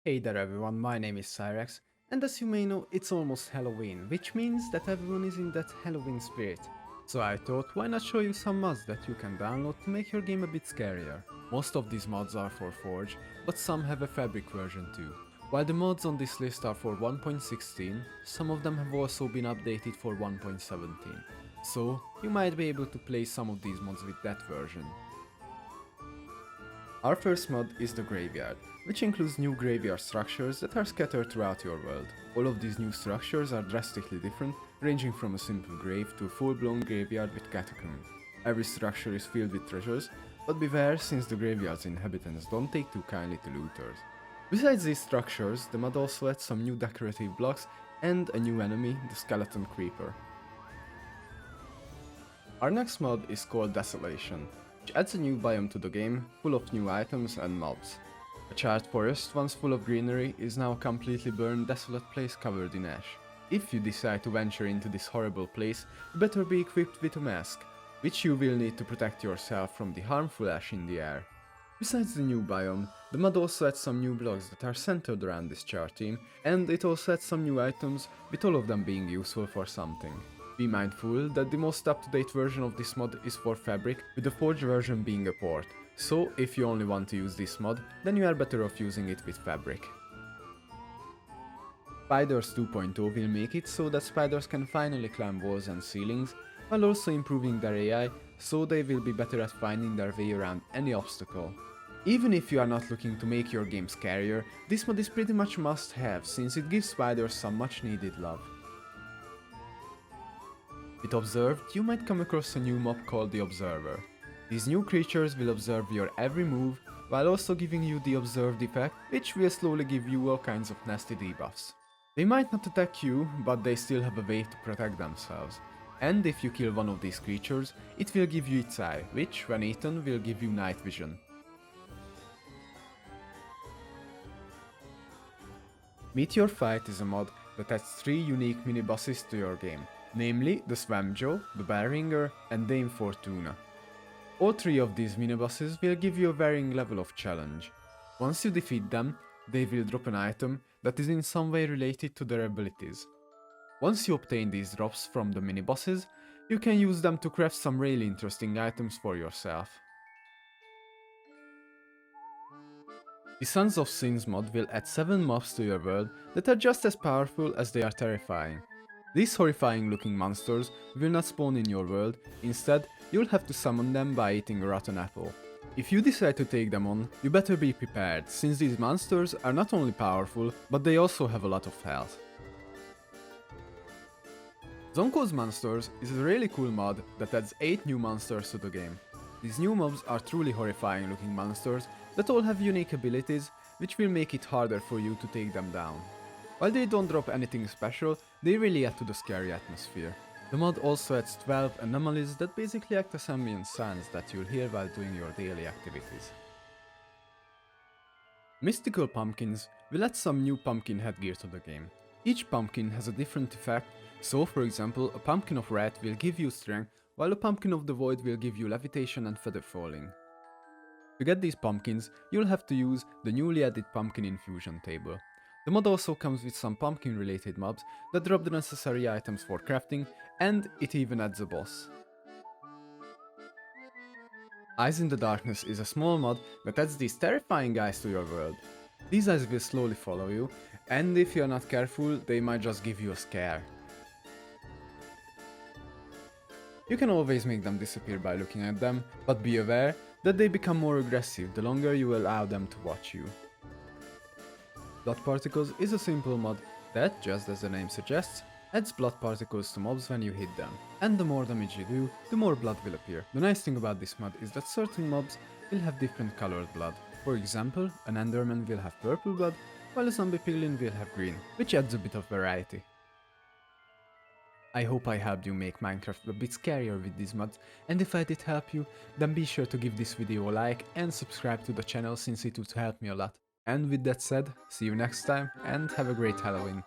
Hey there everyone, my name is Cyrex, and as you may know, it's almost Halloween, which means that everyone is in that Halloween spirit. So I thought, why not show you some mods that you can download to make your game a bit scarier. Most of these mods are for Forge, but some have a Fabric version too. While the mods on this list are for 1.16, some of them have also been updated for 1.17. So, you might be able to play some of these mods with that version. Our first mod is the Graveyard, which includes new graveyard structures that are scattered throughout your world. All of these new structures are drastically different, ranging from a simple grave to a full-blown graveyard with catacombs. Every structure is filled with treasures, but beware since the graveyard's inhabitants don't take too kindly to looters. Besides these structures, the mod also adds some new decorative blocks and a new enemy, the Skeleton Creeper. Our next mod is called Desolation, which adds a new biome to the game, full of new items and mobs. A charred forest, once full of greenery, is now a completely burned, desolate place covered in ash. If you decide to venture into this horrible place, you better be equipped with a mask, which you will need to protect yourself from the harmful ash in the air. Besides the new biome, the mod also adds some new blocks that are centered around this char theme, and it also adds some new items, with all of them being useful for something. Be mindful that the most up-to-date version of this mod is for Fabric, with the Forge version being a port, so if you only want to use this mod, then you are better off using it with Fabric. Spiders 2.0 will make it so that spiders can finally climb walls and ceilings, while also improving their AI, so they will be better at finding their way around any obstacle. Even if you are not looking to make your game scarier, this mod is pretty much a must-have since it gives spiders some much needed love. With Observed, you might come across a new mob called the Observer. These new creatures will observe your every move, while also giving you the Observed effect, which will slowly give you all kinds of nasty debuffs. They might not attack you, but they still have a way to protect themselves. And if you kill one of these creatures, it will give you its eye, which, when eaten, will give you night vision. Meteor Fight is a mod that adds 3 unique mini-bosses to your game, namely the Swampjaw, the Bellringer, and Dame Fortuna. All 3 of these mini-bosses will give you a varying level of challenge. Once you defeat them, they will drop an item that is in some way related to their abilities. Once you obtain these drops from the mini-bosses, you can use them to craft some really interesting items for yourself. The Sons of Sins mod will add 7 mobs to your world that are just as powerful as they are terrifying. These horrifying looking monsters will not spawn in your world, instead you'll have to summon them by eating a rotten apple. If you decide to take them on, you better be prepared, since these monsters are not only powerful, but they also have a lot of health. Dontkos Monsters is a really cool mod that adds 8 new monsters to the game. These new mobs are truly horrifying looking monsters that all have unique abilities, which will make it harder for you to take them down. While they don't drop anything special, they really add to the scary atmosphere. The mod also adds 12 anomalies that basically act as ambient sounds that you'll hear while doing your daily activities. Mystical Pumpkins will add some new pumpkin headgear to the game. Each pumpkin has a different effect, so for example, a pumpkin of red will give you strength, while a pumpkin of the void will give you levitation and feather falling. To get these pumpkins, you'll have to use the newly added pumpkin infusion table. The mod also comes with some pumpkin related mobs that drop the necessary items for crafting, and it even adds a boss. Eyes in the Darkness is a small mod that adds these terrifying eyes to your world. These eyes will slowly follow you, and if you're not careful, they might just give you a scare. You can always make them disappear by looking at them, but be aware that they become more aggressive the longer you allow them to watch you. Blood Particles is a simple mod that, just as the name suggests, adds blood particles to mobs when you hit them, and the more damage you do, the more blood will appear. The nice thing about this mod is that certain mobs will have different colored blood. For example, an Enderman will have purple blood, while a zombie piglin will have green, which adds a bit of variety. I hope I helped you make Minecraft a bit scarier with these mods, and if I did help you, then be sure to give this video a like and subscribe to the channel since it would help me a lot. And with that said, see you next time and have a great Halloween.